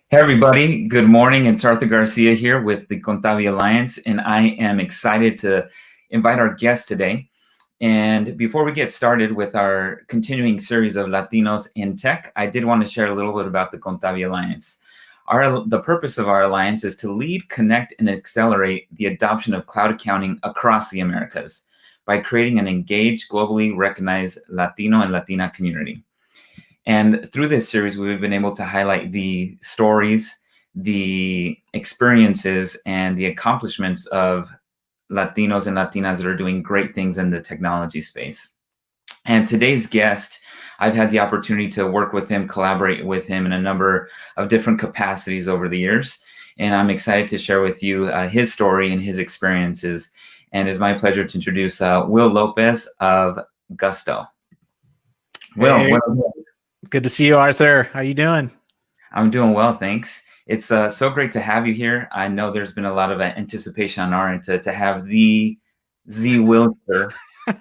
Hey everybody, good morning. It's Arthur Garcia here with the Kontavi Alliance, and I am excited to invite our guest today. And before we get started with our continuing series of Latinos in Tech, I did want to share a little bit about the Kontavi Alliance. The purpose of our alliance is to lead, connect, and accelerate the adoption of cloud accounting across the Americas by creating an engaged, globally recognized Latino and Latina community. And through this series, we've been able to highlight the stories, the experiences, and the accomplishments of Latinos and Latinas that are doing great things in the technology space. And today's guest, I've had the opportunity to work with him, collaborate with him in a number of different capacities over the years. And I'm excited to share with you his story and his experiences. And it's my pleasure to introduce Will Lopez of Gusto. Hey, Will, good to see you, Arthur. How you doing? I'm doing well, thanks. It's so great to have you here. I know there's been a lot of anticipation on our end to have the Z Wilter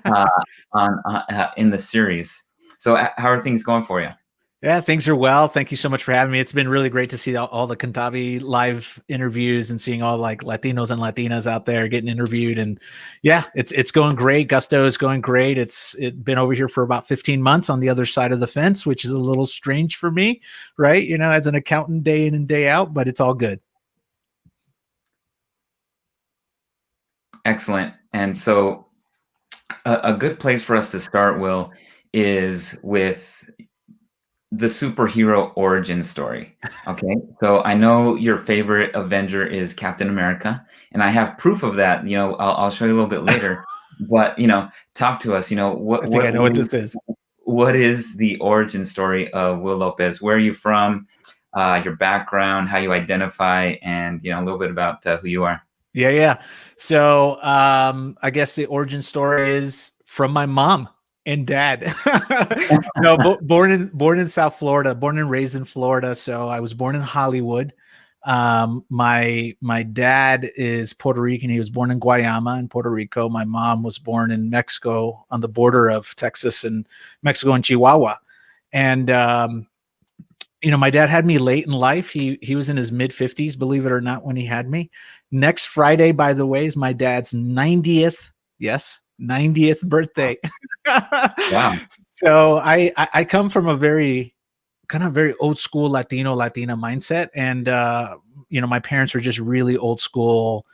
uh, in the series. So how are things going for you? Yeah, things are well. Thank you so much for having me. It's been really great to see all the Kontavi live interviews and seeing all like Latinos and Latinas out there getting interviewed. And yeah, it's going great. Gusto is going great. It's been over here for about 15 months on the other side of the fence, which is a little strange for me, right? You know, as an accountant day in and day out, but it's all good. Excellent. And so a good place for us to start, Will, is with the superhero origin story. Okay, so I know your favorite Avenger is Captain America, and I have proof of that. I'll show you a little bit later. But talk to us. I think I know what this is. What is the origin story of Will Lopez? Where are you from? Your background, how you identify, and a little bit about who you are. Yeah. So I guess the origin story is from my mom and dad. No, born in South Florida, born and raised in Florida. So I was born in Hollywood. My dad is Puerto Rican. He was born in Guayama in Puerto Rico. My mom was born in Mexico on the border of Texas and Mexico and Chihuahua. And my dad had me late in life. He was in his mid-50s, believe it or not, when he had me. Next Friday, by the way, is my dad's 90th, yes, 90th birthday. Wow. So I come from a very old school Latina mindset. And my parents were just really old school,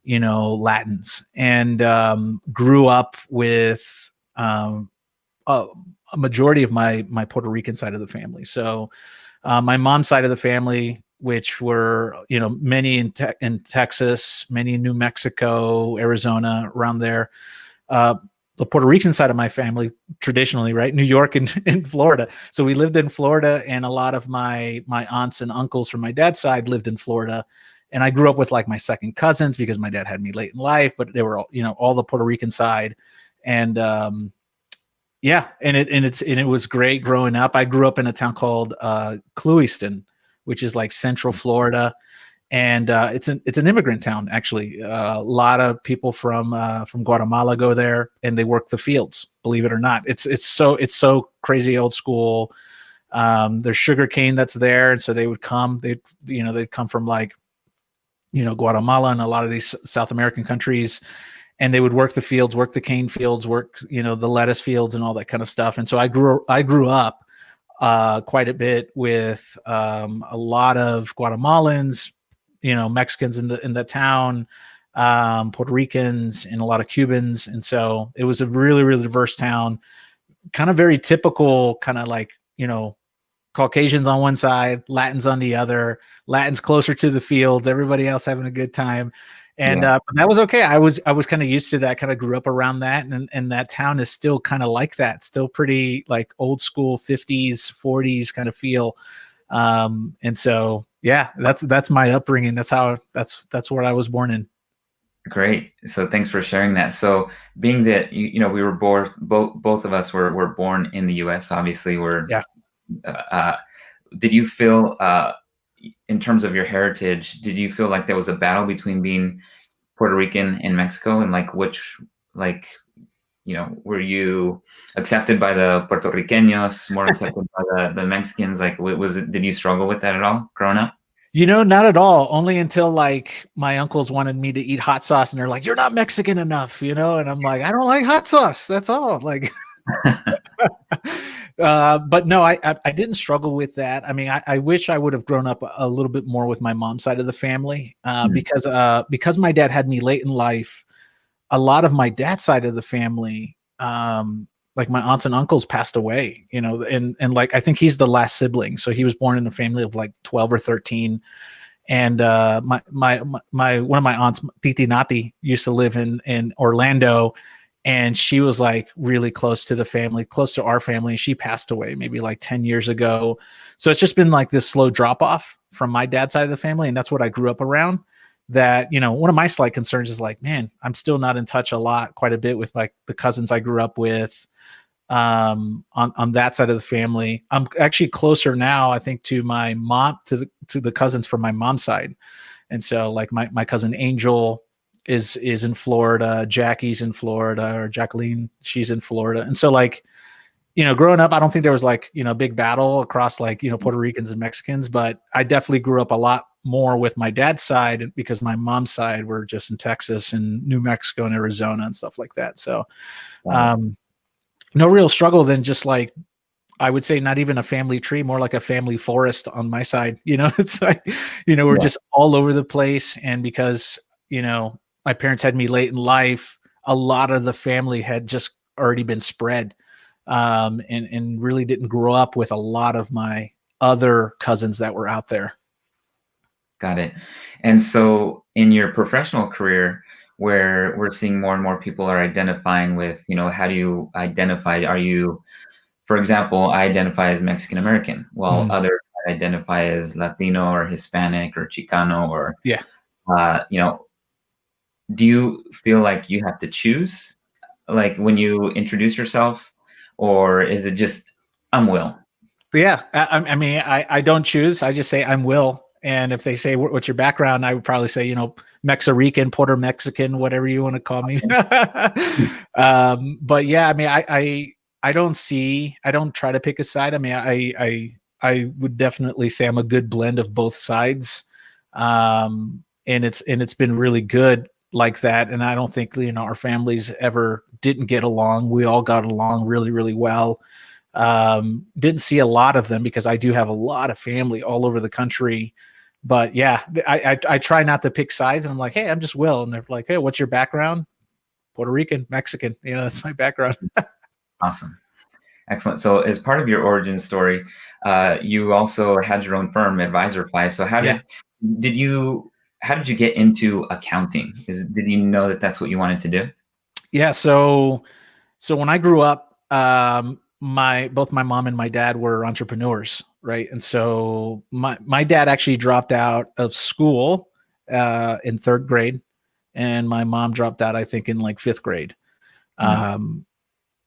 Latins, and grew up with a majority of my Puerto Rican side of the family. So my mom's side of the family, which were, many in Texas, many in New Mexico, Arizona, around there. The Puerto Rican side of my family, traditionally, right, New York and Florida. So we lived in Florida, and a lot of my aunts and uncles from my dad's side lived in Florida. And I grew up with like my second cousins because my dad had me late in life, but they were all, all the Puerto Rican side. And yeah, and it was great growing up. I grew up in a town called Clewiston, which is like Central Florida, and it's an immigrant town actually. A lot of people from Guatemala go there, and they work the fields. Believe it or not, it's so crazy old school. There's sugar cane that's there, and so they would come. They'd come from like Guatemala and a lot of these South American countries. And they would work the fields, work the cane fields, work, the lettuce fields and all that kind of stuff. And so I grew up quite a bit with a lot of Guatemalans, Mexicans in the town, Puerto Ricans, and a lot of Cubans. And so it was a really, really diverse town, kind of very typical, kind of like, Caucasians on one side, Latins on the other, Latins closer to the fields, everybody else having a good time. And Yeah. but that was okay. I was kind of used to that, kind of grew up around that. And that town is still kind of like that, still pretty like old school 50s, 40s kind of feel. And so, yeah, that's my upbringing. That's where I was born in. Great. So thanks for sharing that. So being that we were born, both of us were born in the U.S. Obviously, Yeah. Did you feel, in terms of your heritage, did you feel like there was a battle between being Puerto Rican and Mexico, and were you accepted by the Puerto Ricanos, more accepted by the Mexicans? Did you struggle with that at all growing up? Not at all. Only until like my uncles wanted me to eat hot sauce and they're like, you're not Mexican enough, and I'm like, I don't like hot sauce. That's all. Like, but no, I didn't struggle with that. I mean, I wish I would have grown up a little bit more with my mom's side of the family, because my dad had me late in life. A lot of my dad's side of the family, like my aunts and uncles passed away, and like I think he's the last sibling, so he was born in a family of like 12 or 13. And my one of my aunts, Titi Nati, used to live in Orlando, and she was like really close to the family, close to our family. She passed away maybe like 10 years ago. So it's just been like this slow drop off from my dad's side of the family, and that's what I grew up around. That, one of my slight concerns is like, man, I'm still not in touch quite a bit with like the cousins I grew up with, on that side of the family. I'm actually closer now, I think, to my mom, to the cousins from my mom's side. And so like my cousin Angel is in Florida, Jackie's in Florida, or Jacqueline, she's in Florida. And so like, growing up, I don't think there was like, big battle across like, Puerto Ricans and Mexicans, but I definitely grew up a lot more with my dad's side because my mom's side were just in Texas and New Mexico and Arizona and stuff like that. So, no real struggle then, just like, I would say not even a family tree, more like a family forest on my side. It's like, we're just all over the place. And because, my parents had me late in life, a lot of the family had just already been spread, and really didn't grow up with a lot of my other cousins that were out there. Got it. And so in your professional career, where we're seeing more and more people are identifying with, how do you identify? Are you, for example, I identify as Mexican American, while others identify as Latino or Hispanic or Chicano or, do you feel like you have to choose, like when you introduce yourself, or is it just, I'm Will? Yeah. I mean, I don't choose. I just say I'm Will. And if they say, what's your background? I would probably say, Mexican, Puerto Mexican, whatever you want to call me. But yeah, I mean, I don't try to pick a side. I mean, I would definitely say I'm a good blend of both sides. And it's been really good like that. And I don't think, our families ever didn't get along. We all got along really, really well. Didn't see a lot of them because I do have a lot of family all over the country. But yeah, I try not to pick sides, and I'm like, hey, I'm just Will. And they're like, hey, what's your background? Puerto Rican, Mexican. That's my background. Awesome. Excellent. So as part of your origin story, you also had your own firm, AdvisorFly. So how did you get into accounting? Did you know that that's what you wanted to do? Yeah. So when I grew up, both my mom and my dad were entrepreneurs, right? And so my dad actually dropped out of school in third grade, and my mom dropped out, I think, in like fifth grade.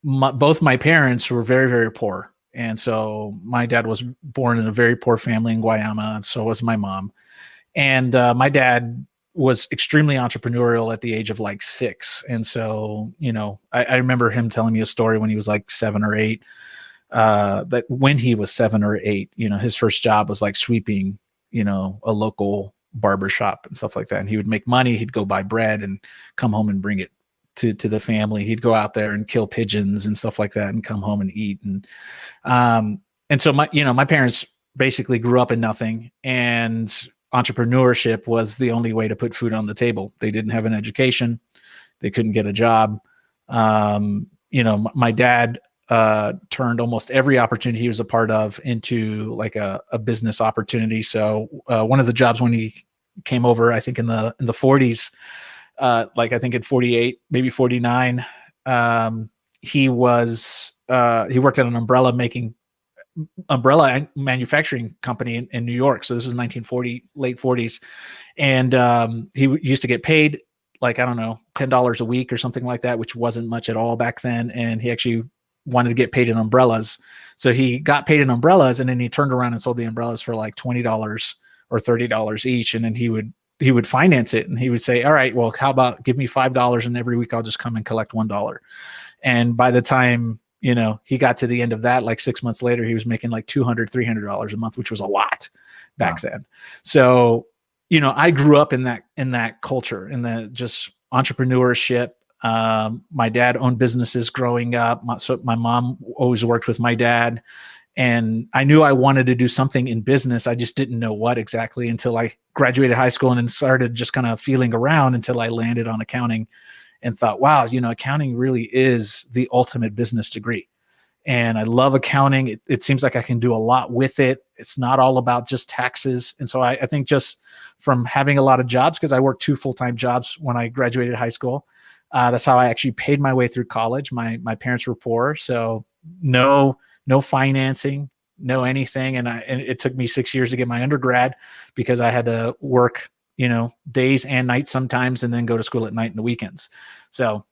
Both my parents were very, very poor. And so my dad was born in a very poor family in Guayama, and so was my mom. And my dad was extremely entrepreneurial at the age of like 6. And so, I remember him telling me a story when he was like 7 or 8, that when he was 7 or 8, his first job was like sweeping, a local barber shop and stuff like that. And he would make money. He'd go buy bread and come home and bring it to the family. He'd go out there and kill pigeons and stuff like that and come home and eat. And so my parents basically grew up in nothing, and entrepreneurship was the only way to put food on the table. They didn't have an education. They couldn't get a job. My dad turned almost every opportunity he was a part of into like a business opportunity. So one of the jobs when he came over, I think in the 40s, like I think in 48, maybe 49, he worked at an umbrella manufacturing company in New York. So this was 1940, late 40s. And he used to get paid like, I don't know, $10 a week or something like that, which wasn't much at all back then. And he actually wanted to get paid in umbrellas. So he got paid in umbrellas, and then he turned around and sold the umbrellas for like $20 or $30 each. And then he would finance it, and he would say, all right, well, how about give me $5 and every week I'll just come and collect $1. And by the time he got to the end of that, like 6 months later, he was making like $200, $300 a month, which was a lot back then. So, I grew up in that culture, in the just entrepreneurship. My dad owned businesses growing up. So my mom always worked with my dad, and I knew I wanted to do something in business. I just didn't know what exactly until I graduated high school and then started just kind of feeling around until I landed on accounting and thought, wow, accounting really is the ultimate business degree. And I love accounting. It seems like I can do a lot with it. It's not all about just taxes. And so I think just from having a lot of jobs, because I worked 2 full-time jobs when I graduated high school, that's how I actually paid my way through college. My parents were poor, so no financing, no anything. And it took me 6 years to get my undergrad because I had to work, days and nights sometimes, and then go to school at night and the weekends. So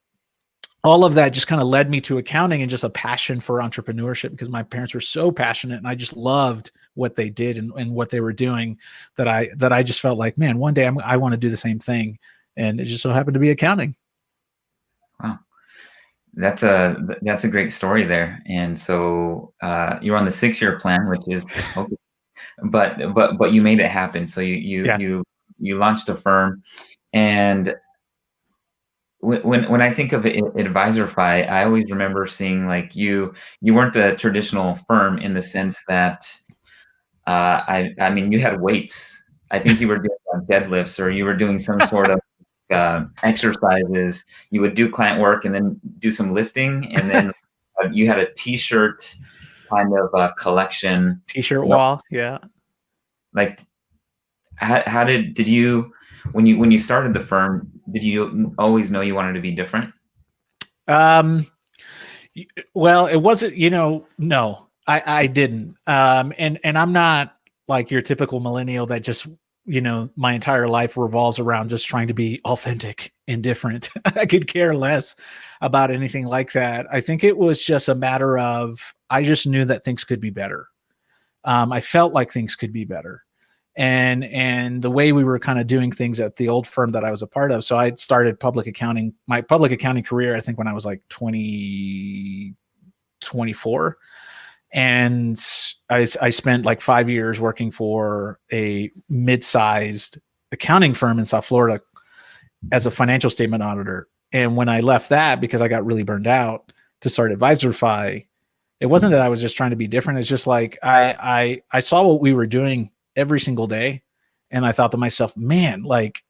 all of that just kind of led me to accounting and just a passion for entrepreneurship, because my parents were so passionate and I just loved what they did and what they were doing, that I just felt like, man, one day I want to do the same thing. And it just so happened to be accounting. Wow. That's a great story there. And so you're on the 6-year plan, which is okay, but you made it happen. So you launched a firm. And when I think of Advisorify, I always remember seeing like you weren't a traditional firm in the sense that I mean, you had weights. I think you were doing deadlifts, or you were doing some sort of exercises. You would do client work and then do some lifting, and then you had a t-shirt kind of collection. T-shirt wall, yeah. Like, how did you when you started the firm, did you always know you wanted to be different? Well, it wasn't, no, I didn't. And I'm not like your typical millennial that just, my entire life revolves around just trying to be authentic and different. I could care less about anything like that. I think it was just a matter of, I just knew that things could be better. I felt like things could be better. And the way we were kind of doing things at the old firm that I was a part of. So I started my public accounting career, I think when I was like 24. And I spent like 5 years working for a mid-sized accounting firm in South Florida as a financial statement auditor. And when I left that, because I got really burned out, to start Advisorify, it wasn't that I was just trying to be different. It's just like I saw what we were doing every single day, and I thought to myself, man, like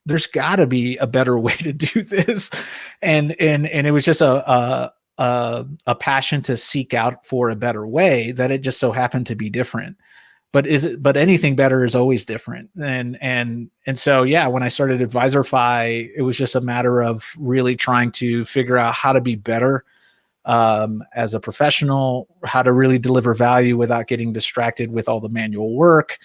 there's got to be a better way to do this. And it was just a passion to seek out for a better way, that it just so happened to be different. But anything better is always different. And so, yeah, when I started Advisorify, it was just a matter of really trying to figure out how to be better as a professional, how to really deliver value without getting distracted with all the manual work.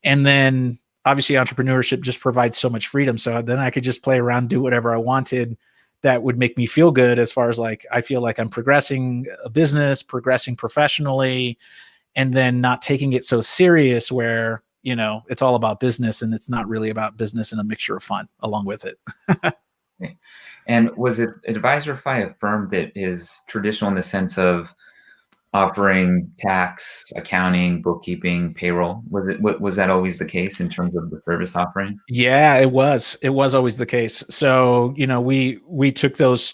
And then obviously entrepreneurship just provides so much freedom. So then I could just play around, do whatever I wanted that would make me feel good, as far as like, I feel like I'm progressing a business, progressing professionally, and then not taking it so serious where, it's all about business and it's not really about business, and a mixture of fun along with it. Okay. And was it Advisorify a firm that is traditional in the sense of offering tax, accounting, bookkeeping, payroll? Was that always the case in terms of the service offering? Yeah, it was always the case. So, we took those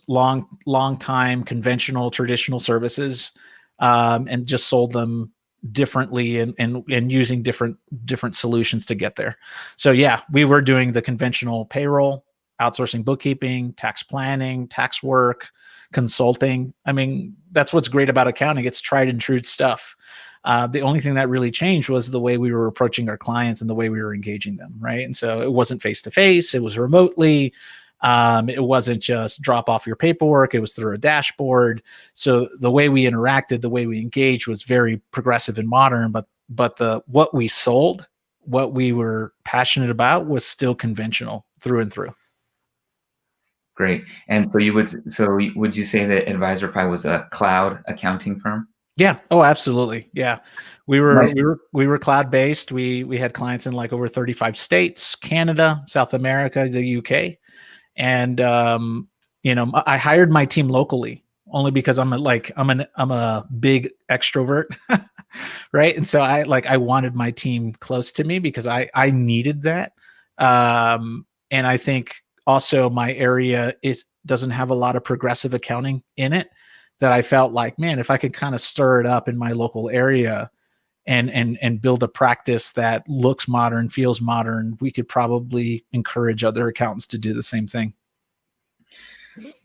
long time conventional traditional services, and just sold them differently and using different solutions to get there. So yeah, we were doing the conventional payroll, outsourcing bookkeeping, tax planning, tax work, consulting. I mean, that's what's great about accounting. It's tried and true stuff. The only thing that really changed was the way we were approaching our clients and the way we were engaging them, right? And so it wasn't face-to-face, it was remotely. It wasn't just drop off your paperwork, it was through a dashboard. So the way we interacted, the way we engaged was very progressive and modern, but what we sold, what we were passionate about, was still conventional through and through. Great. And so would you say that Advisorify was a cloud accounting firm? Yeah. Oh, absolutely. Yeah. We Nice. were cloud-based. We had clients in like over 35 states, Canada, South America, the UK. And, I hired my team locally. only because I'm a big extrovert, right? And so I wanted my team close to me because I needed that. And I think also my area doesn't have a lot of progressive accounting in it, that I felt like, man, if I could kind of stir it up in my local area and build a practice that looks modern, feels modern, we could probably encourage other accountants to do the same thing.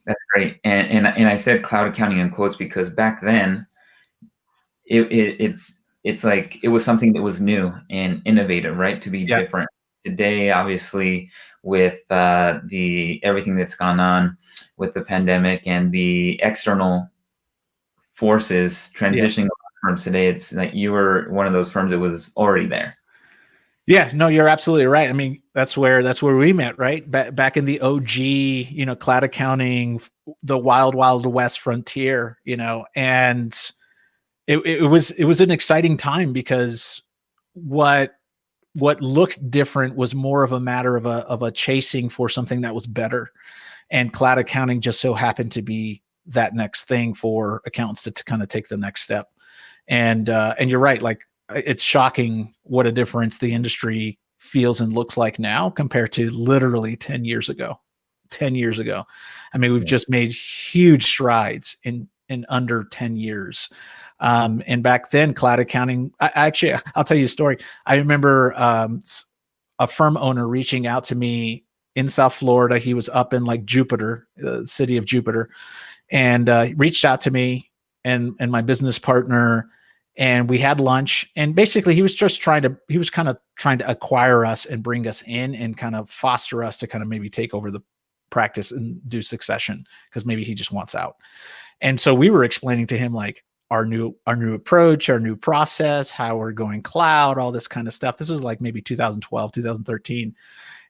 That's great. And I said cloud accounting in quotes because back then it's like it was something that was new and innovative, right? To be different. Today, obviously, with the everything that's gone on with the pandemic and the external forces transitioning firms today, it's like you were one of those firms that was already there. Yeah, no, you're absolutely right. I mean, that's where we met, right? Back in the OG, cloud accounting, the wild west frontier, and it was an exciting time because what looked different was more of a matter of a chasing for something that was better, and cloud accounting just so happened to be that next thing for accountants to kind of take the next step. And you're right, like it's shocking what a difference the industry feels and looks like now compared to literally 10 years ago. 10 years ago. I mean, we've just made huge strides in under 10 years. And back then, cloud accounting, I'll tell you a story. I remember a firm owner reaching out to me in South Florida. He was up in like Jupiter, the city of Jupiter, and reached out to me and my business partner, and we had lunch. And basically, he was kind of trying to acquire us and bring us in and kind of foster us to kind of maybe take over the practice and do succession, because maybe he just wants out. And so we were explaining to him like our new approach, our new process, how we're going cloud, all this kind of stuff. This was like maybe 2012, 2013.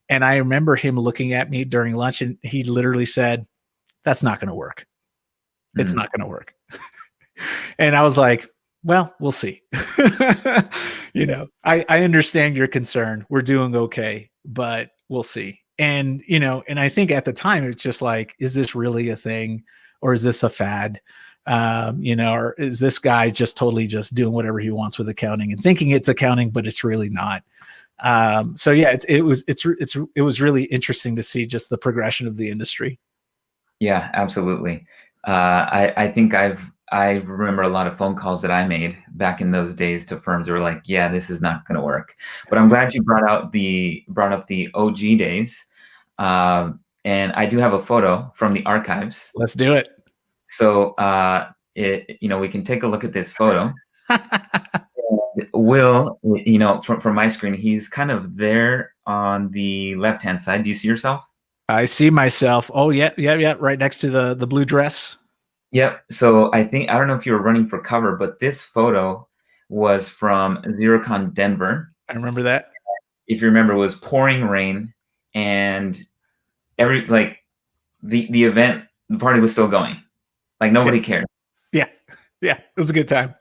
And I remember him looking at me during lunch, and he literally said, "That's not going to work. It's not going to work." And I was like, well, we'll see. I understand your concern. We're doing okay, but we'll see. And, and I think at the time, it's just like, is this really a thing, or is this a fad? Or is this guy just totally just doing whatever he wants with accounting and thinking it's accounting, but it's really not. So yeah, it was really interesting to see just the progression of the industry. Yeah, absolutely. I think I remember a lot of phone calls that I made back in those days to firms that were like, yeah, this is not going to work. But I'm glad you brought up the OG days. And I do have a photo from the archives. Let's do it. So, we can take a look at this photo. Will, from my screen, he's kind of there on the left-hand side. Do you see yourself? I see myself. Oh, yeah. Right next to the blue dress. Yep. So I don't know if you were running for cover, but this photo was from Xerocon Denver. I remember that. If you remember, it was pouring rain, and the event, the party was still going. Like nobody cared. Yeah. It was a good time.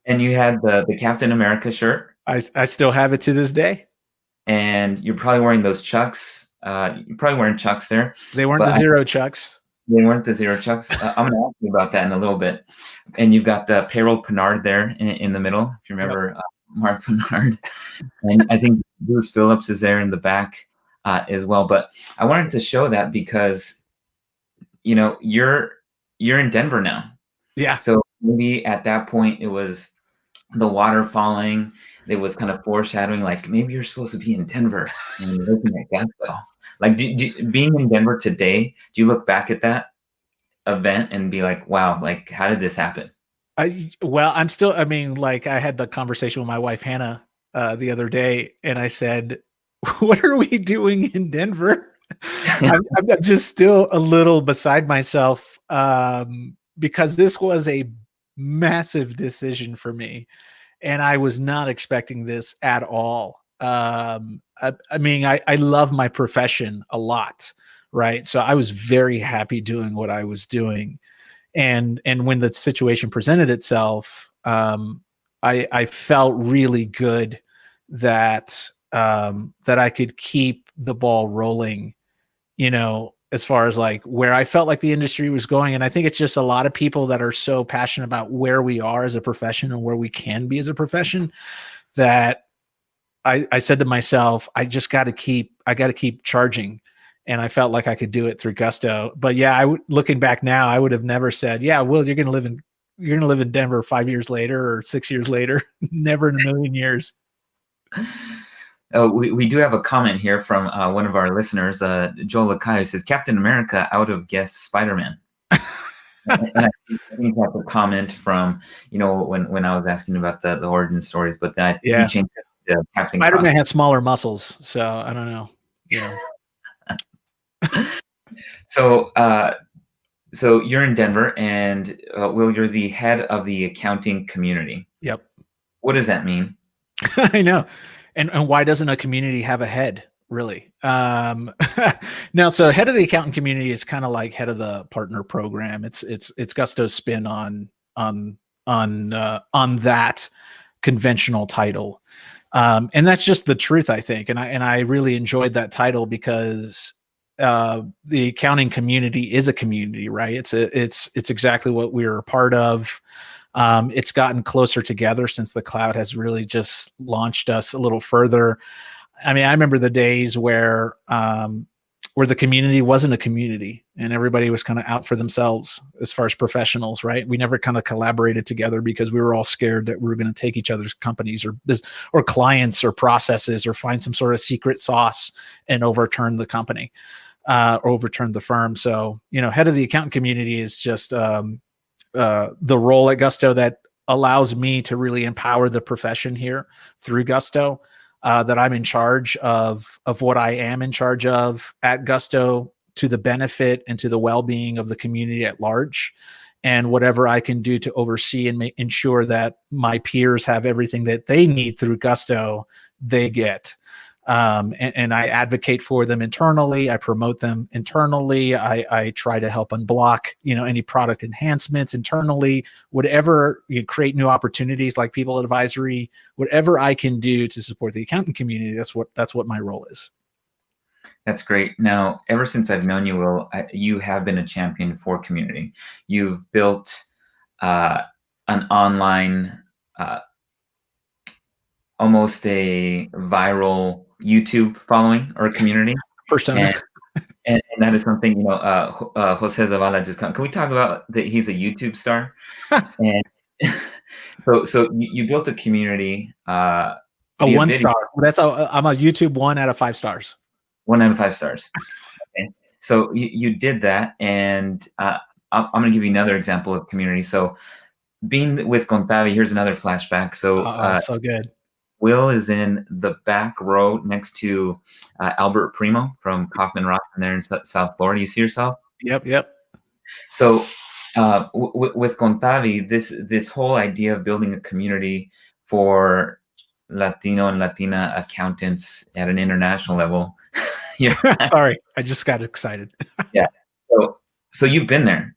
And you had the Captain America shirt. I still have it to this day. And you're probably wearing those Chucks. You're probably wearing Chucks there. They weren't the Zero Chucks. They weren't the Zero Chucks. I'm going to ask you about that in a little bit. And you've got the payroll Pinard there in the middle, if you remember. Yep. Mark Pinard. And I think Bruce Phillips is there in the back as well. But I wanted to show that because, you're in Denver now. Yeah. So maybe at that point it was the water falling. It was kind of foreshadowing, like maybe you're supposed to be in Denver, and you're looking at Gatsville. Like, being in Denver today, do you look back at that event and be like, wow, like how did this happen? I'm still, I had the conversation with my wife, Hannah, the other day, and I said, what are we doing in Denver? I'm just still a little beside myself because this was a massive decision for me, and I was not expecting this at all. I love my profession a lot, right? So I was very happy doing what I was doing. And when the situation presented itself, I felt really good that I could keep the ball rolling, as far as like where I felt like the industry was going. And I think it's just a lot of people that are so passionate about where we are as a profession and where we can be as a profession that I said to myself, I got to keep charging. And I felt like I could do it through Gusto. But yeah, looking back now, I would have never said, yeah, Will, you're going to live in Denver 5 years later or 6 years later. Never in a million years. We do have a comment here from one of our listeners, Joel Lakai, who says, Captain America out of guest Spider-Man. And I think that's a comment from, when I was asking about the origin stories, but then he changed it to Captain Spider-Man had smaller muscles, so I don't know. Yeah. So you're in Denver, and Will, you're the head of the accounting community. Yep. What does that mean? I know. And why doesn't a community have a head, really? Now, so head of the accountant community is kind of like head of the partner program. It's Gusto's spin on that conventional title. And that's just the truth, I think. And I really enjoyed that title because the accounting community is a community, right? It's exactly what we were a part of. It's gotten closer together since the cloud has really just launched us a little further. I mean, I remember the days where the community wasn't a community and everybody was kind of out for themselves as far as professionals, right? We never kind of collaborated together because we were all scared that we were going to take each other's companies or clients or processes or find some sort of secret sauce and overturn the company, or overturn the firm. So, head of the accountant community is just the role at Gusto that allows me to really empower the profession here through Gusto, that I'm in charge of what I am in charge of at Gusto to the benefit and to the well-being of the community at large, and whatever I can do to oversee and ensure that my peers have everything that they need through Gusto, they get. And I advocate for them internally. I promote them internally. I try to help unblock, any product enhancements internally, whatever, create new opportunities like people advisory, whatever I can do to support the accountant community. That's what my role is. That's great. Now, ever since I've known you, Will, you have been a champion for community. You've built an online, almost a viral YouTube following or community persona, and that is something Jose Zavala just can we talk about that? He's a YouTube star, and so you built a community. A 1 star. I'm a YouTube 1 out of 5 stars. 1 out of 5 stars. Okay. So you did that, and I'm going to give you another example of community. So being with Kontavi, here's another flashback. So so good. Will is in the back row next to Albert Primo from Kaufman Rock, and there in South Florida. You see yourself? Yep. So with Kontavi, this whole idea of building a community for Latino and Latina accountants at an international level. Sorry, I just got excited. Yeah. So you've been there.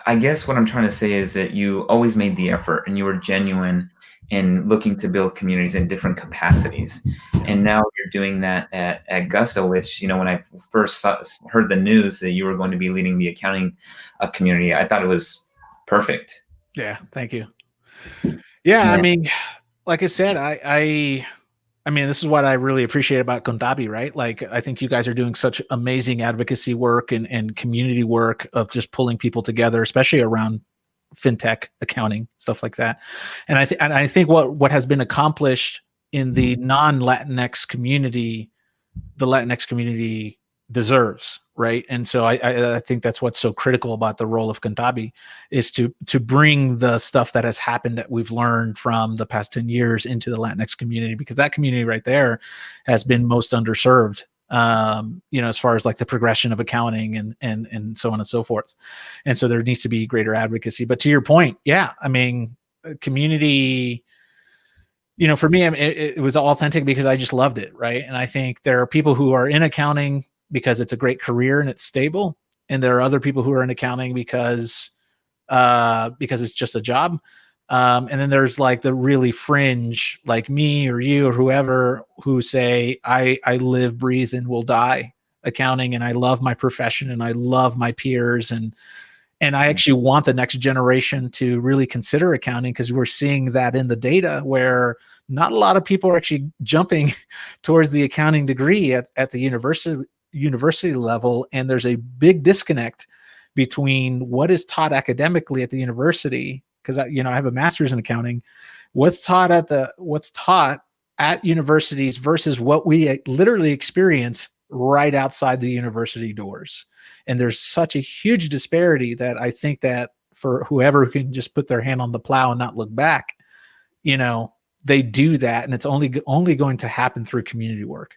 I guess what I'm trying to say is that you always made the effort and you were genuine in looking to build communities in different capacities. And now you're doing that at Gusto, which, when I first heard the news that you were going to be leading the accounting community, I thought it was perfect. Yeah. Thank you. Yeah. I mean, like I said, I mean, this is what I really appreciate about Kontavi, right? Like, I think you guys are doing such amazing advocacy work and community work of just pulling people together, especially around fintech, accounting, stuff like that. And I think what has been accomplished in the non-Latinx community, the Latinx community deserves, right? And so I think that's what's so critical about the role of Kontavi is to bring the stuff that has happened that we've learned from the past 10 years into the Latinx community, because that community right there has been most underserved, as far as like the progression of accounting and so on and so forth. And so there needs to be greater advocacy. But to your point, yeah, I mean, community, for me, it was authentic because I just loved it, right? And I think there are people who are in accounting because it's a great career and it's stable. And there are other people who are in accounting because it's just a job. And then there's like the really fringe, like me or you or whoever, who say, I live, breathe, and will die accounting, and I love my profession, and I love my peers, and I actually want the next generation to really consider accounting, because we're seeing that in the data where not a lot of people are actually jumping towards the accounting degree at the university level. And there's a big disconnect between what is taught academically at the university, because I have a master's in accounting, what's taught at universities versus what we literally experience right outside the university doors. And there's such a huge disparity that I think that for whoever can just put their hand on the plow and not look back, they do that. And it's only going to happen through community work.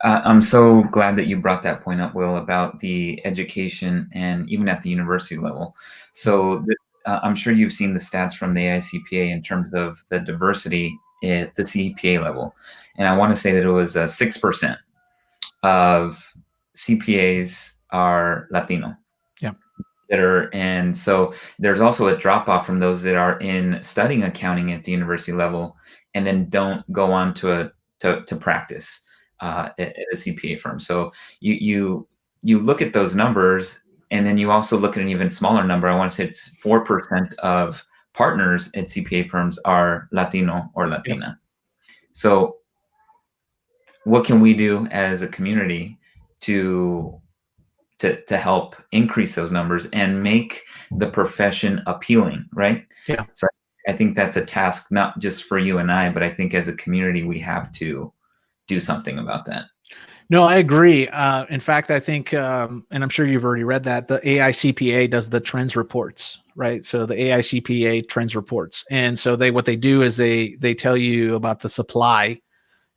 I'm so glad that you brought that point up, Will, about the education and even at the university level. So I'm sure you've seen the stats from the AICPA in terms of the diversity at the CPA level. And I want to say that it was 6% of CPAs are Latino. Yeah. And so there's also a drop off from those that are in studying accounting at the university level and then don't go on to practice at a CPA firm. So you look at those numbers, and then you also look at an even smaller number. I want to say it's 4% of partners at CPA firms are Latino or Latina. Yep. So what can we do as a community to help increase those numbers and make the profession appealing, right? Yeah. So I think that's a task, not just for you and I, but I think as a community, we have to do something about that. No, I agree. In fact, I think, and I'm sure you've already read that, the AICPA does the trends reports, right? So the AICPA trends reports. And so what they do is they tell you about the supply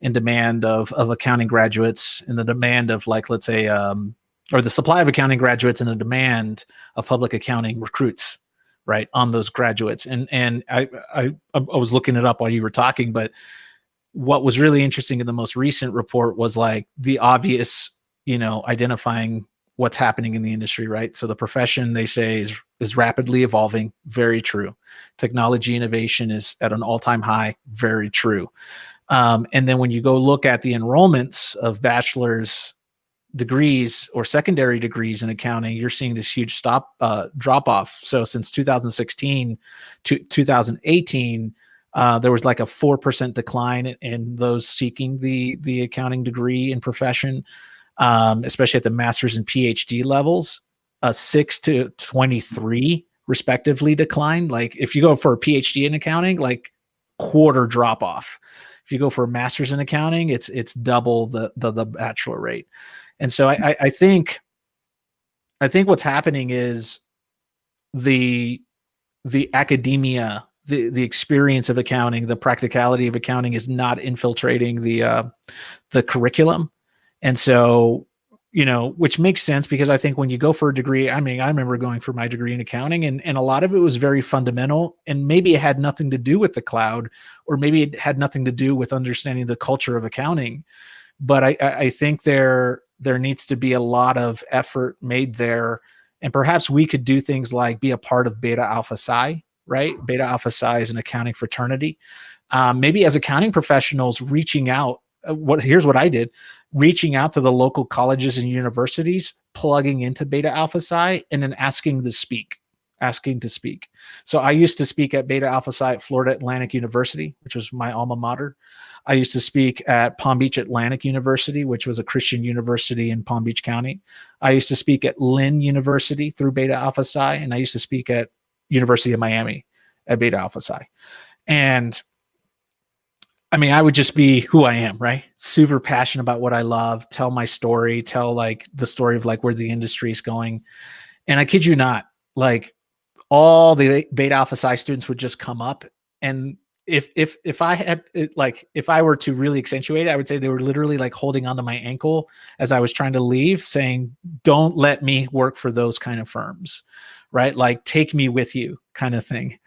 and demand of accounting graduates, and the demand of, like, let's say, or the supply of accounting graduates and the demand of public accounting recruits, right, on those graduates. And I was looking it up while you were talking, but what was really interesting in the most recent report was like the obvious, identifying what's happening in the industry, right? So the profession, they say, is rapidly evolving. Very true. Technology innovation is at an all-time high. Very true. And then when you go look at the enrollments of bachelor's degrees or secondary degrees in accounting, you're seeing this huge drop off. So since 2016 to 2018, there was like a 4% decline in those seeking the accounting degree and profession, especially at the master's and PhD levels. 6 to 23 respectively decline. Like if you go for a PhD in accounting, like quarter drop off. If you go for a master's in accounting, it's double the bachelor rate. And so I think what's happening is the academia, the experience of accounting, the practicality of accounting is not infiltrating the curriculum. And so, which makes sense, because I think when you go for a degree, I remember going for my degree in accounting, and a lot of it was very fundamental, and maybe it had nothing to do with the cloud, or maybe it had nothing to do with understanding the culture of accounting. But I think there needs to be a lot of effort made there. And perhaps we could do things like be a part of Beta Alpha Psi, right? Beta Alpha Psi is an accounting fraternity. Maybe as accounting professionals reaching out, here's what I did, reaching out to the local colleges and universities, plugging into Beta Alpha Psi, and then asking to speak. So I used to speak at Beta Alpha Psi at Florida Atlantic University, which was my alma mater. I used to speak at Palm Beach Atlantic University, which was a Christian university in Palm Beach County. I used to speak at Lynn University through Beta Alpha Psi, and I used to speak at University of Miami at Beta Alpha Psi. And I would just be who I am, right? Super passionate about what I love, tell my story, tell like the story of like where the industry is going. And I kid you not, like all the Beta Alpha Psi students would just come up, and if I had, like, if I were to really accentuate it, I would say they were literally like holding onto my ankle as I was trying to leave, saying, "Don't let me work for those kind of firms," right? Like, take me with you, kind of thing.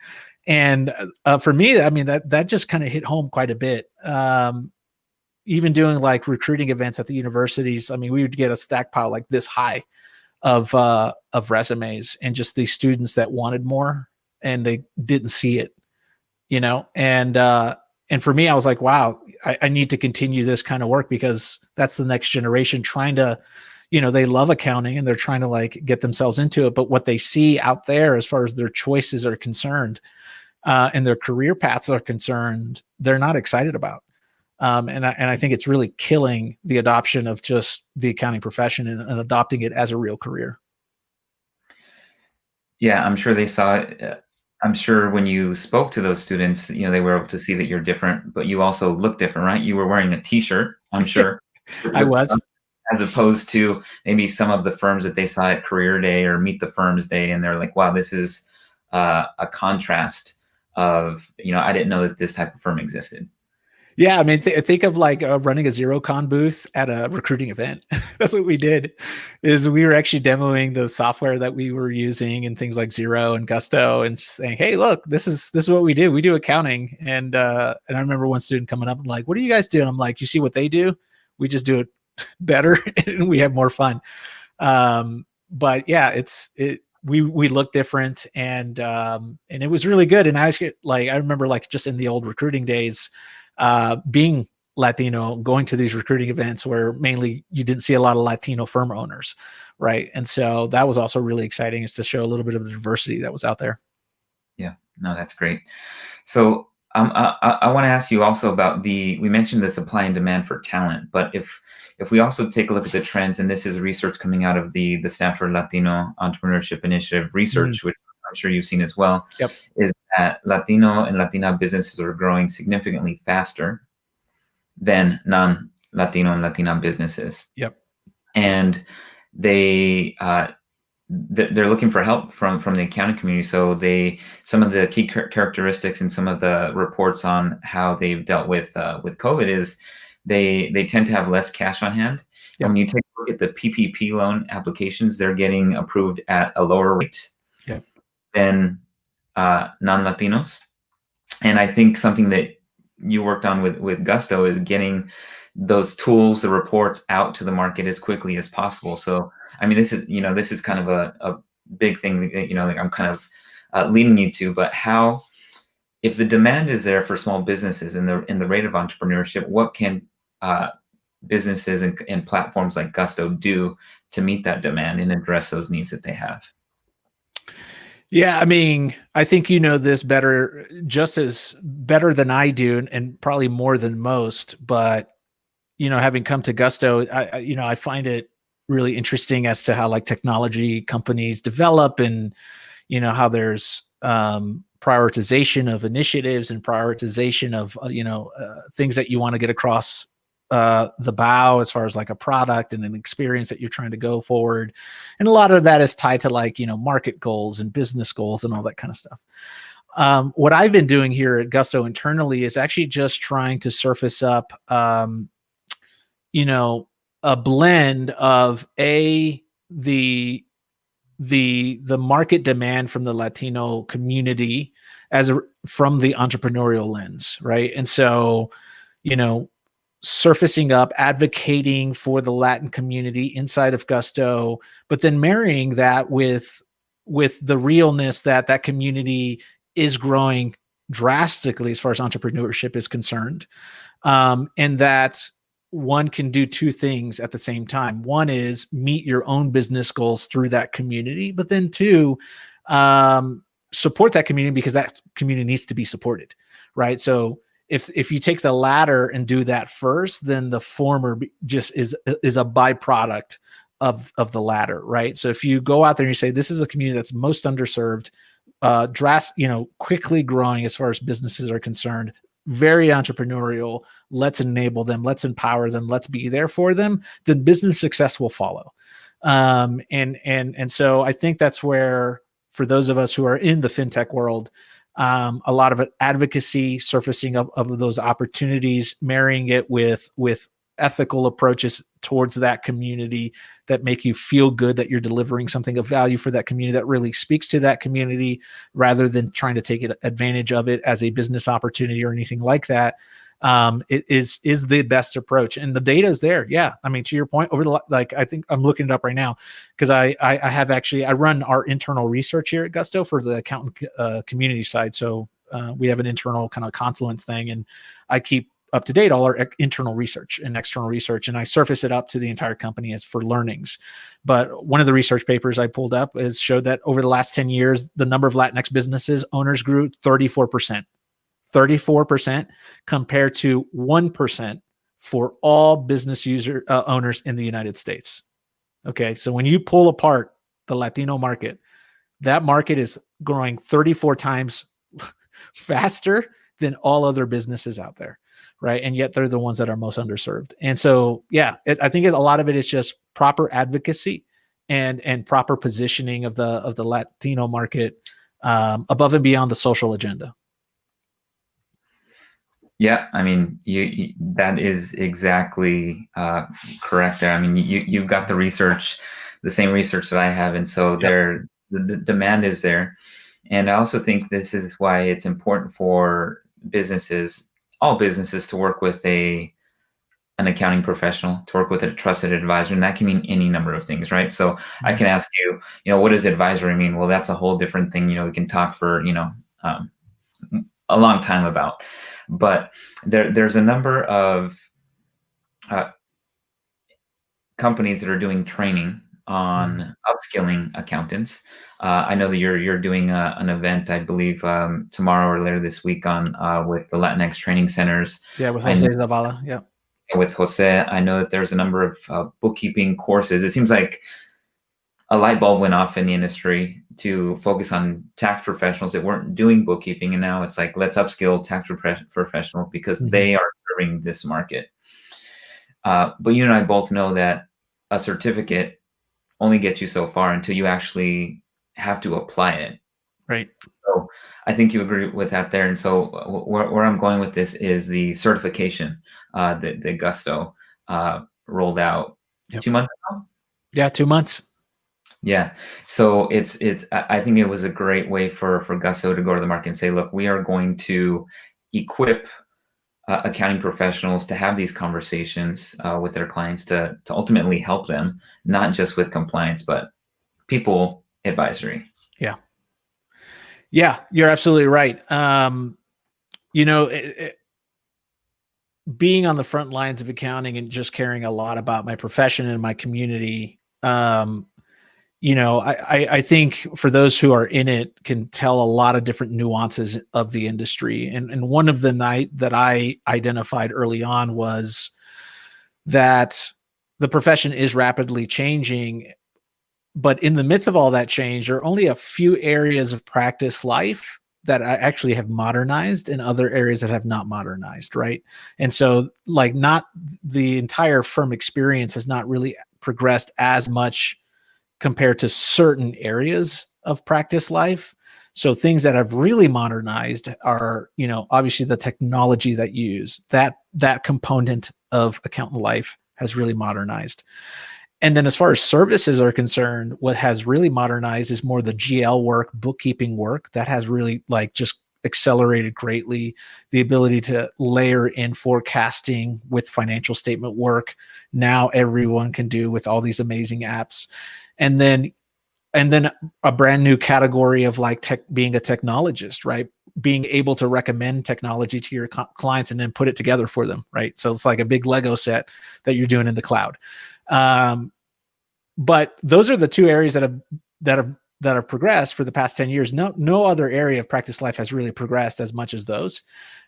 And for me, that just kind of hit home quite a bit. Even doing like recruiting events at the universities, we would get a stack pile like this high of resumes, and just these students that wanted more and they didn't see it, and for me, I was like, wow, I need to continue this kind of work, because that's the next generation trying to, they love accounting and they're trying to like get themselves into it. But what they see out there as far as their choices are concerned, and their career paths are concerned, they're not excited about. And I think it's really killing the adoption of just the accounting profession and adopting it as a real career. Yeah, I'm sure they saw it. I'm sure when you spoke to those students, they were able to see that you're different, but you also look different, right? You were wearing a t-shirt, I'm sure, I was. as opposed to maybe some of the firms that they saw at Career Day or Meet the Firms Day, and they're like, wow, this is a contrast of, I didn't know that this type of firm existed. Yeah, I mean, think of like running a Xerocon booth at a recruiting event. That's what we did. Is we were actually demoing the software that we were using and things like Xero and Gusto, and saying, "Hey, look, this is what we do. We do accounting." And I remember one student coming up and like, "What do you guys do?" And I'm like, "You see what they do? We just do it better, and we have more fun." But yeah, we look different, and it was really good. And I remember like just in the old recruiting days, being Latino, going to these recruiting events where mainly you didn't see a lot of Latino firm owners, right? And so that was also really exciting, is to show a little bit of the diversity that was out there. Yeah, no, that's great. So I want to ask you also about we mentioned the supply and demand for talent, but if we also take a look at the trends, and this is research coming out of the Stanford Latino Entrepreneurship Initiative research, which I'm sure you've seen as well, Yep. is that Latino and Latina businesses are growing significantly faster than non-Latino and Latina businesses. Yep. And they're looking for help from the accounting community. So some of the key characteristics and some of the reports on how they've dealt with COVID is they tend to have less cash on hand. Yep. And when you take a look at the PPP loan applications, they're getting approved at a lower rate than non-Latinos. And I think something that you worked on with Gusto is getting those tools, the reports out to the market as quickly as possible. So, I mean, this is kind of a big thing that, like I'm kind of leading you to, but if the demand is there for small businesses in the rate of entrepreneurship, what can businesses and platforms like Gusto do to meet that demand and address those needs that they have? Yeah, I mean, I think you know this better, just as better than I do, and probably more than most. But having come to Gusto, I find it really interesting as to how like technology companies develop, and how there's prioritization of initiatives and prioritization of things that you want to get across the bow, as far as like a product and an experience that you're trying to go forward. And a lot of that is tied to like, market goals and business goals and all that kind of stuff. What I've been doing here at Gusto internally is actually just trying to surface up, a blend of the market demand from the Latino community from the entrepreneurial lens, right? And so, surfacing up, advocating for the Latin community inside of Gusto, but then marrying that with the realness that community is growing drastically as far as entrepreneurship is concerned. And that one can do two things at the same time. One is meet your own business goals through that community, but then two, support that community, because that community needs to be supported, right? So if you take the latter and do that first, then the former just is a byproduct of the latter, right? So if you go out there and you say, this is a community that's most underserved, quickly growing as far as businesses are concerned, very entrepreneurial, let's enable them, let's empower them, let's be there for them, then business success will follow. And so I think that's where, for those of us who are in the fintech world, a lot of advocacy, surfacing of those opportunities, marrying it with ethical approaches towards that community that make you feel good that you're delivering something of value for that community that really speaks to that community, rather than trying to take advantage of it as a business opportunity or anything like that. it is the best approach, and the data is there. Yeah, I mean, to your point, I think I'm looking it up right now because I run our internal research here at Gusto for the accountant community side. So we have an internal kind of Confluence thing, and I keep up to date all our internal research and external research, and I surface it up to the entire company as for learnings. But one of the research papers I pulled up showed that over the last 10 years, the number of Latinx businesses owners grew 34%. 34% compared to 1% for all business owners in the United States. Okay, so when you pull apart the Latino market, that market is growing 34 times faster than all other businesses out there, right? And yet they're the ones that are most underserved. And so, yeah, I think a lot of it is just proper advocacy and proper positioning of the Latino market above and beyond the social agenda. Yeah, I mean, you that is exactly correct there. I mean, you've got the research, the same research that I have, and so Yep. the demand is there. And I also think this is why it's important for all businesses, to work with an accounting professional, to work with a trusted advisor, and that can mean any number of things, right? So I can ask you, what does advisory mean? Well, that's a whole different thing. We can talk for a long time about. But there's a number of companies that are doing training on upskilling accountants. I know that you're doing an event, I believe, tomorrow or later this week on with the Latinx training centers. Yeah, with Jose Zavala. Yeah. With Jose, I know that there's a number of bookkeeping courses. It seems like a light bulb went off in the industry to focus on tax professionals that weren't doing bookkeeping, and now it's like, let's upskill tax professionals because they are serving this market. But you and I both know that a certificate only gets you so far until you actually have to apply it. Right. So I think you agree with that there. And so where I'm going with this is the certification that Gusto rolled out 2 months ago. Yeah, 2 months. Yeah. So I think it was a great way for Gusto to go to the market and say, look, we are going to equip accounting professionals to have these conversations with their clients to ultimately help them, not just with compliance, but people advisory. Yeah. Yeah, you're absolutely right. Being on the front lines of accounting and just caring a lot about my profession and my community, I think for those who are in it can tell a lot of different nuances of the industry. And one of them that I identified early on was that the profession is rapidly changing, but in the midst of all that change, there are only a few areas of practice life that I actually have modernized and other areas that have not modernized. Right. And so not the entire firm experience has not really progressed as much compared to certain areas of practice life. So things that have really modernized are, obviously the technology that you use, that component of accountant life has really modernized. And then as far as services are concerned, what has really modernized is more the GL work, bookkeeping work that has really just accelerated greatly. The ability to layer in forecasting with financial statement work, now everyone can do with all these amazing apps. And then a brand new category of being a technologist, right? Being able to recommend technology to your clients and then put it together for them, right? So it's like a big Lego set that you're doing in the cloud. But those are the two areas that have progressed for the past 10 years. No other area of practice life has really progressed as much as those.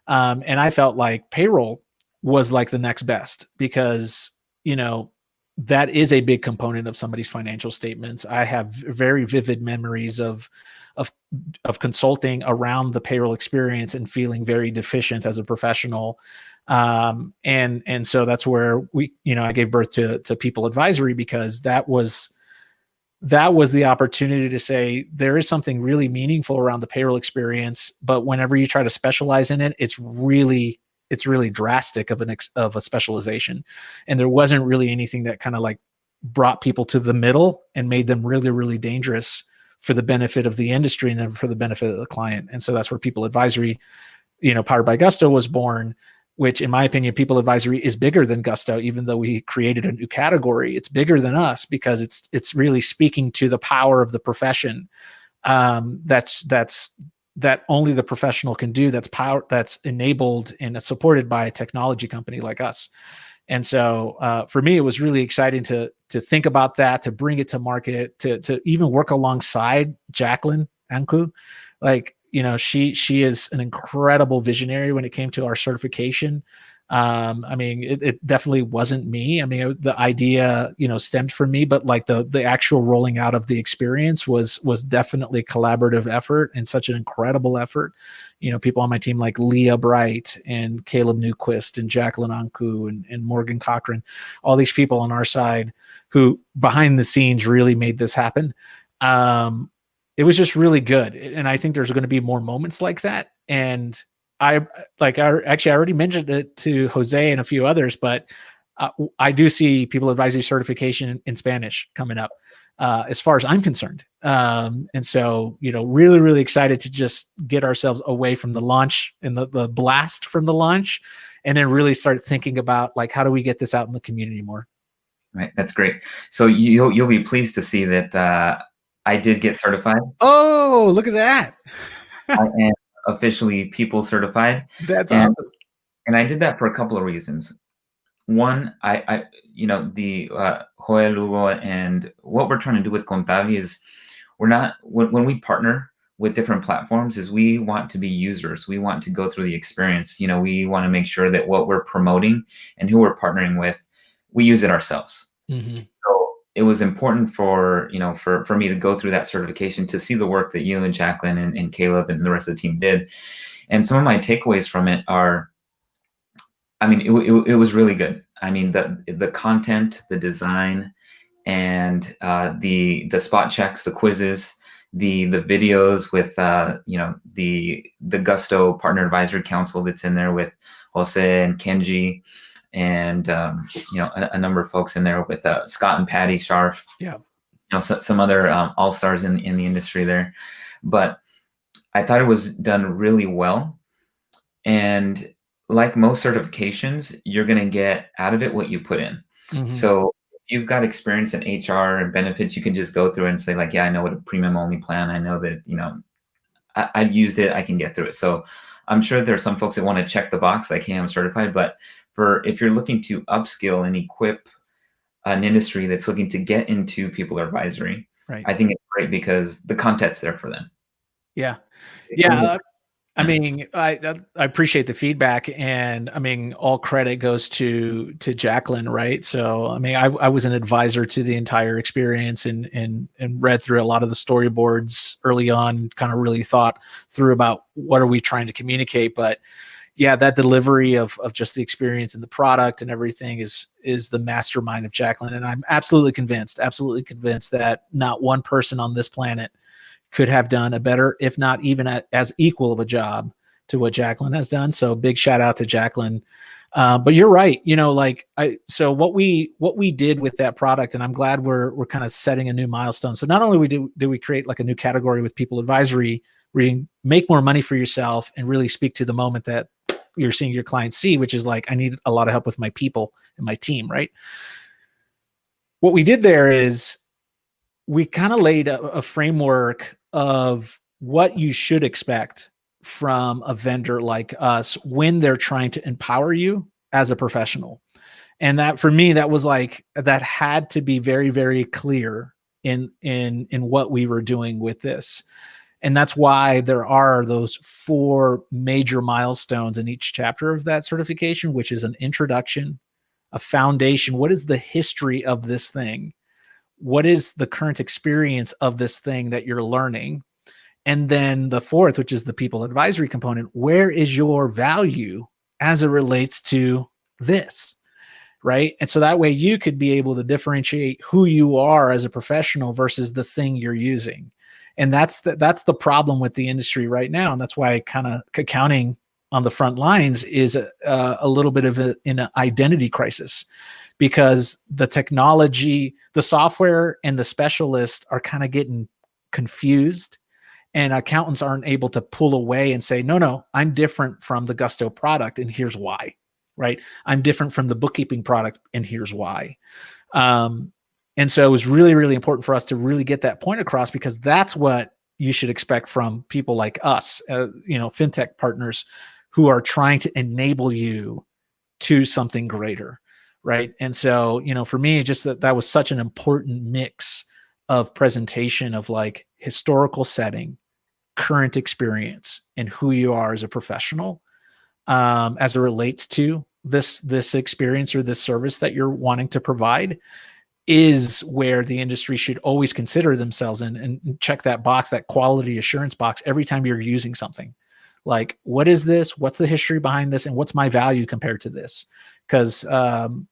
And I felt like payroll was like the next best because, that is a big component of somebody's financial statements. I have very vivid memories of consulting around the payroll experience and feeling very deficient as a professional. And so that's where I gave birth to People Advisory, because that was the opportunity to say there is something really meaningful around the payroll experience, but whenever you try to specialize in it, it's really drastic of a specialization. And there wasn't really anything that kind of brought people to the middle and made them really, really dangerous for the benefit of the industry and then for the benefit of the client. And so that's where People Advisory, powered by Gusto, was born. which in my opinion, people advisory is bigger than Gusto, even though we created a new category. It's bigger than us because it's really speaking to the power of the profession. That only the professional can do. That's enabled and supported by a technology company like us. And so for me, it was really exciting to think about that, to bring it to market, to even work alongside Jacqueline Anku. Like, she is an incredible visionary when it came to our certification. I mean, it definitely wasn't me. I mean, the idea, stemmed from me, but like the actual rolling out of the experience was definitely a collaborative effort, and such an incredible effort. People on my team like Leah Bright and Caleb Newquist and Jacqueline Anku and Morgan Cochran, all these people on our side who behind the scenes really made this happen. It was just really good. And I think there's going to be more moments like that. And I already mentioned it to Jose and a few others, but I do see people advisory certification in Spanish coming up, as far as I'm concerned. And so, really, really excited to just get ourselves away from the launch and the blast from the launch, and then really start thinking about like, how do we get this out in the community more? Right. That's great. So you'll be pleased to see that I did get certified. Oh, look at that. I am officially people certified. That's and, awesome. And I did that for a couple of reasons. One, the Joel Lugo and what we're trying to do with Kontavi is we're not, when we partner with different platforms, is we want to be users. We want to go through the experience. We want to make sure that what we're promoting and who we're partnering with, we use it ourselves. Mm-hmm. So it was important for me to go through that certification, to see the work that you and Jacqueline and Caleb and the rest of the team did. And some of my takeaways from it are, I mean, it was really good. I mean, the content, the design, and the spot checks, the quizzes, the videos with the Gusto Partner Advisory Council that's in there with Jose and Kenji, and a number of folks in there with Scott and Patty Scharf. Yeah. Some other all-stars in the industry there. But I thought it was done really well. And like most certifications, you're going to get out of it what you put in. Mm-hmm. So if you've got experience in HR and benefits, you can just go through and say like, yeah, I know what a premium only plan. I know that, I've used it. I can get through it. So I'm sure there's some folks that want to check the box like, hey, I'm certified. But if you're looking to upskill and equip an industry that's looking to get into people advisory, right, I think it's great because the content's there for them. Yeah. Yeah. I mean, I appreciate the feedback, and I mean, all credit goes to Jacqueline, right? So, I mean, I was an advisor to the entire experience and read through a lot of the storyboards early on, kind of really thought through about what are we trying to communicate. But yeah, that delivery of just the experience and the product and everything is the mastermind of Jacqueline. And I'm absolutely convinced that not one person on this planet could have done a better, if not even as equal of a job to what Jacqueline has done. So big shout out to Jacqueline. But you're right. So what we did with that product, and I'm glad we're kind of setting a new milestone. So not only do we create like a new category with people advisory, where you can make more money for yourself and really speak to the moment that you're seeing your clients see, which is like, I need a lot of help with my people and my team, right? What we did there is we kind of laid a framework of what you should expect from a vendor like us when they're trying to empower you as a professional. And that, for me, that was like, that had to be very, very clear in what we were doing with this. And that's why there are those 4 major milestones in each chapter of that certification, which is an introduction, a foundation. What is the history of this thing? What is the current experience of this thing that you're learning? And then the 4th, which is the people advisory component, where is your value as it relates to this? Right. And so that way you could be able to differentiate who you are as a professional versus the thing you're using. And that's the problem with the industry right now. And that's why kind of accounting on the front lines is a little bit of an identity crisis, because the technology, the software, and the specialists are kind of getting confused, and accountants aren't able to pull away and say, no, I'm different from the Gusto product, and here's why. right? I'm different from the bookkeeping product, and here's why. And so it was really, really important for us to really get that point across, because that's what you should expect from people like us, fintech partners who are trying to enable you to something greater, right? And so, for me, just that was such an important mix of presentation of like historical setting, current experience, and who you are as a professional, as it relates to this experience or this service that you're wanting to provide, is where the industry should always consider themselves and check that box, that quality assurance box, every time you're using something. Like, what is this? What's the history behind this? And what's my value compared to this? Because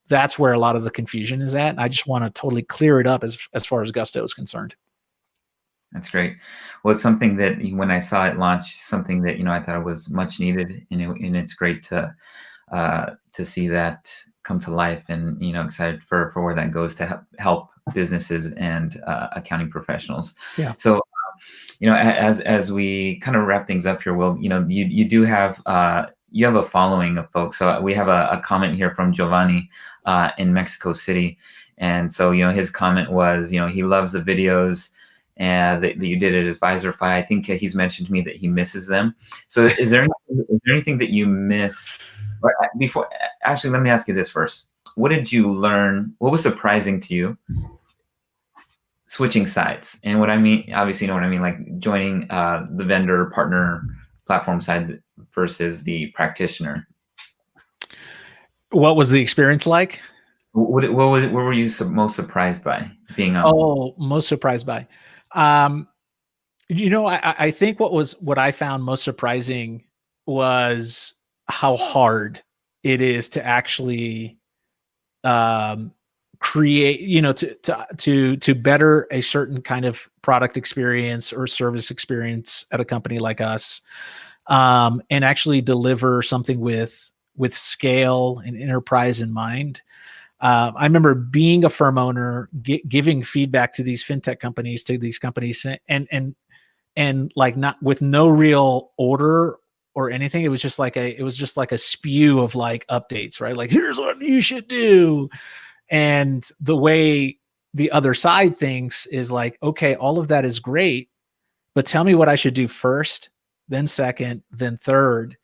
that's where a lot of the confusion is at. And I just want to totally clear it up as far as Gusto is concerned. That's great. Well, it's something that when I saw it launch, something that I thought it was much needed, and it's great to see that come to life, and excited for where that goes to help businesses and accounting professionals. Yeah. So, as we kind of wrap things up here, Will, you do have you have a following of folks. So we have a comment here from Giovanni in Mexico City, and so his comment was he loves the videos and that you did at AdvisorFi. I think he's mentioned to me that he misses them. So is there anything that you miss? Before, actually, let me ask you this first. What did you learn? What was surprising to you switching sides? And what I mean, obviously, you know what I mean, like joining the vendor partner platform side versus the practitioner. What was the experience like? What were you most surprised by being on? Oh, most surprised by. I think what I found most surprising was how hard it is to actually create, to better a certain kind of product experience or service experience at a company like us, and actually deliver something with scale and enterprise in mind. I remember being a firm owner, giving feedback to these fintech companies, and like, not with no real order or anything. It was just like a spew of like updates, right? Like, here's what you should do. And the way the other side thinks is like, okay, all of that is great, but tell me what I should do first, then second, then third.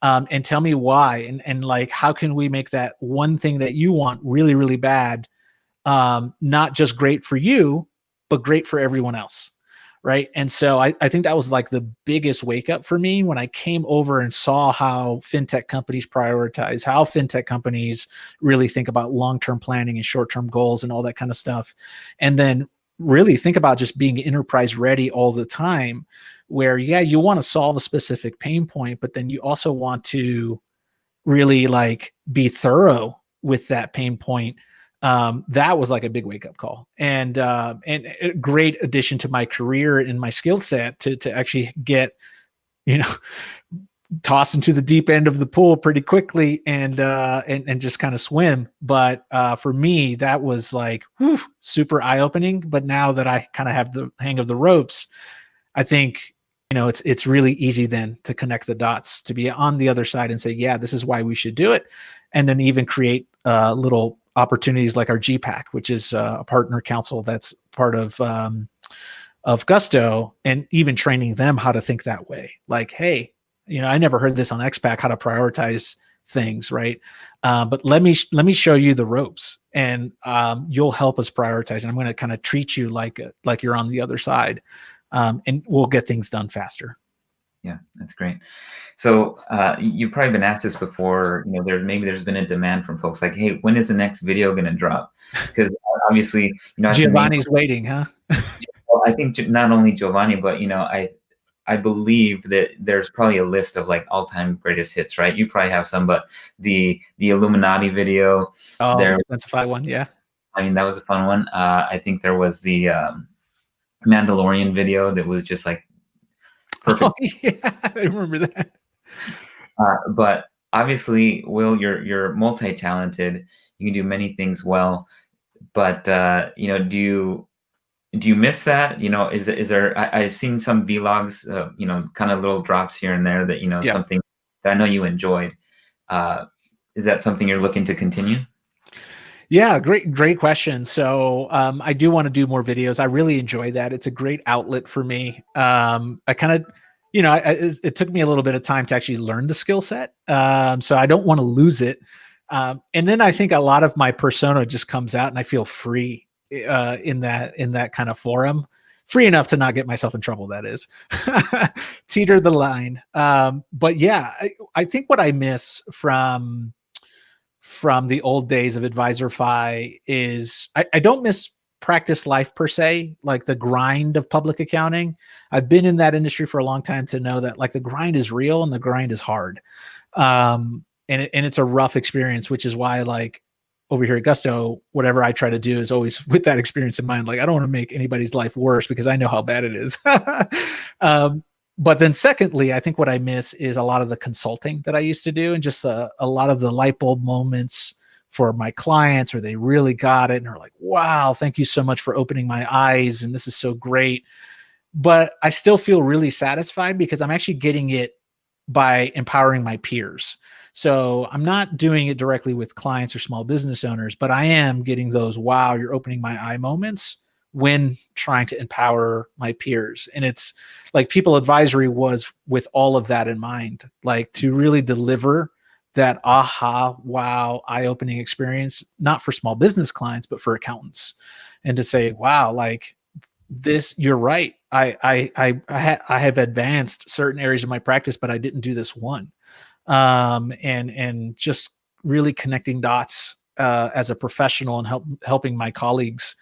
And tell me why, and like, how can we make that one thing that you want really, really bad, not just great for you, but great for everyone else, right? And so I think that was like the biggest wake up for me when I came over and saw how fintech companies prioritize, how fintech companies really think about long-term planning and short-term goals and all that kind of stuff. And then really think about just being enterprise ready all the time, where, yeah, you want to solve a specific pain point, but then you also want to really like be thorough with that pain point. That was like a big wake up call, and a great addition to my career and my skill set to actually get, tossed into the deep end of the pool pretty quickly and just kind of swim. But for me, that was like super eye opening. But now that I kind of have the hang of the ropes, I think, it's really easy then to connect the dots, to be on the other side and say, yeah, this is why we should do it. And then even create little opportunities like our GPAC, which is a partner council that's part of Gusto, and even training them how to think that way. Like, hey, I never heard this on XPAC, how to prioritize things, right? But let me show you the ropes, and you'll help us prioritize. And I'm going to kind of treat you like you're on the other side. And we'll get things done faster. Yeah, that's great. So you've probably been asked this before. There's been a demand from folks like, "Hey, when is the next video going to drop?" Because obviously, Giovanni's waiting, huh? Well, I think not only Giovanni, but I believe that there's probably a list of like all-time greatest hits, right? You probably have some, but the Illuminati video, the Expensify one, yeah. I mean, that was a fun one. I think there was the Mandalorian video that was just like perfect. Oh, yeah, I remember that. But obviously, Will, you're multi-talented. You can do many things well. But do you miss that? Is there? I've seen some vlogs, kind of little drops here and there that Yeah. something that I know you enjoyed. Is that something you're looking to continue? Yeah, great question. So I do want to do more videos. I really enjoy that. It's a great outlet for me. I kind of, it took me a little bit of time to actually learn the skill set. So I don't want to lose it. And then I think a lot of my persona just comes out, and I feel free in that kind of forum. Free enough to not get myself in trouble, that is. Teeter the line. But yeah, I think what I miss from the old days of AdvisorFi is I don't miss practice life per se, like the grind of public accounting. I've been in that industry for a long time to know that like the grind is real and the grind is hard. And it's a rough experience, which is why like over here at Gusto, whatever I try to do is always with that experience in mind. Like I don't want to make anybody's life worse because I know how bad it is. But then secondly, I think what I miss is a lot of the consulting that I used to do and just a lot of the light bulb moments for my clients where they really got it and are like, wow, thank you so much for opening my eyes. And this is so great. But I still feel really satisfied because I'm actually getting it by empowering my peers. So I'm not doing it directly with clients or small business owners, but I am getting those, wow, you're opening my eye moments when trying to empower my peers. And it's like People Advisory was with all of that in mind, like to really deliver that aha, wow, eye-opening experience, not for small business clients, but for accountants. And to say, wow, like this, you're right. I have advanced certain areas of my practice, but I didn't do this one. And just really connecting dots as a professional and helping my colleagues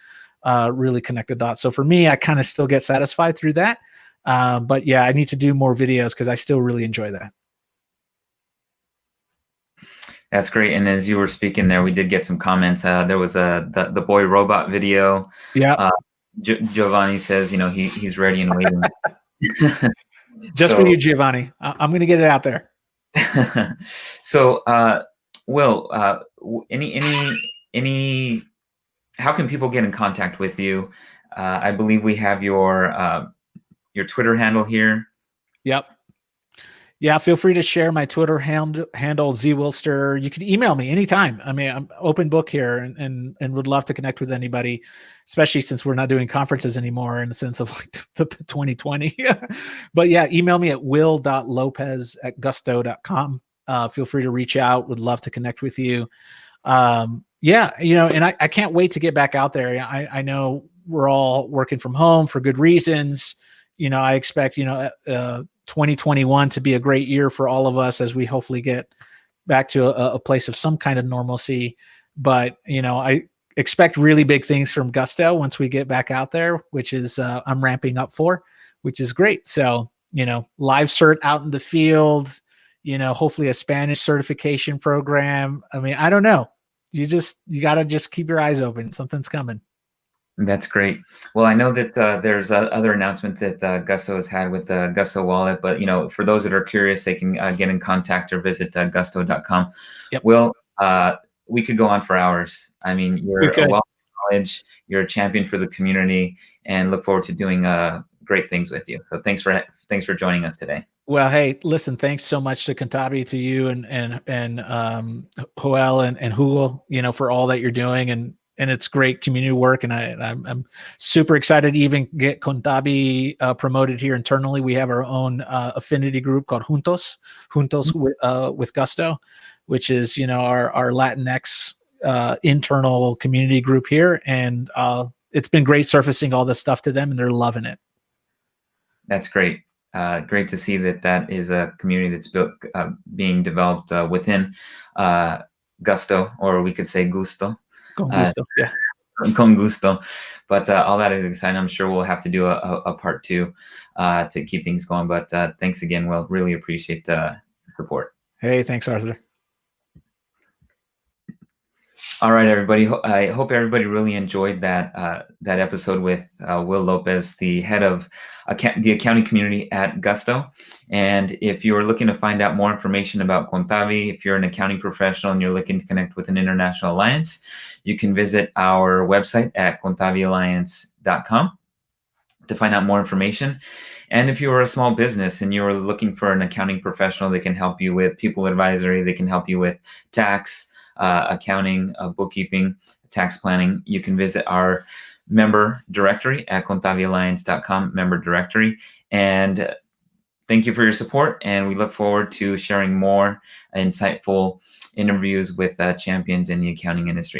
really connect the dots. So for me, I kind of still get satisfied through that. But yeah, I need to do more videos because I still really enjoy that. That's great. And as you were speaking there, we did get some comments. There was the boy robot video. Yeah. Giovanni says, he's ready and waiting. Just for you, Giovanni. I'm going to get it out there. So, Will, any how can people get in contact with you? I believe we have your Twitter handle here. Yep. Yeah, feel free to share my Twitter handle, ZWilster. You can email me anytime. I mean, I'm open book here and would love to connect with anybody, especially since we're not doing conferences anymore in the sense of like the 2020. But yeah, email me at will.lopez@gusto.com. Feel free to reach out. Would love to connect with you. Yeah, and I can't wait to get back out there. I know we're all working from home for good reasons. I expect, 2021 to be a great year for all of us as we hopefully get back to a place of some kind of normalcy. But, I expect really big things from Gusto once we get back out there, which is I'm ramping up for, which is great. So, live cert out in the field, hopefully a Spanish certification program. I mean, I don't know. You got to just keep your eyes open. Something's coming. That's great. Well, I know that there's other announcement that Gusto has had with the Gusto wallet, but for those that are curious, they can get in contact or visit gusto.com. Yep. Will, we could go on for hours. I mean, you're a wealth of knowledge, you're a champion for the community, and look forward to doing great things with you. So thanks for joining us today. Well, hey, listen, thanks so much to Kontavi, to you and Joel and Hugo, for all that you're doing. And it's great community work. And I'm super excited to even get Kontavi promoted here internally. We have our own affinity group called Juntos with Gusto, which is, our Latinx internal community group here. And it's been great surfacing all this stuff to them, and they're loving it. That's great. Great to see that is a community that's being developed within Gusto, or we could say Gusto. Con gusto, yeah. Con gusto. But all that is exciting. I'm sure we'll have to do a part 2 to keep things going. But thanks again, Will. Really appreciate the support. Hey, thanks, Arthur. All right, everybody. I hope everybody really enjoyed that episode with Will Lopez, the head of the accounting community at Gusto. And if you're looking to find out more information about Kontavi, if you're an accounting professional and you're looking to connect with an international alliance, you can visit our website at kontavialliance.com to find out more information. And if you are a small business and you're looking for an accounting professional that can help you with people advisory, they can help you with tax, accounting, bookkeeping, tax planning, you can visit our member directory at kontavialliance.com, member directory. And thank you for your support, and we look forward to sharing more insightful interviews with champions in the accounting industry.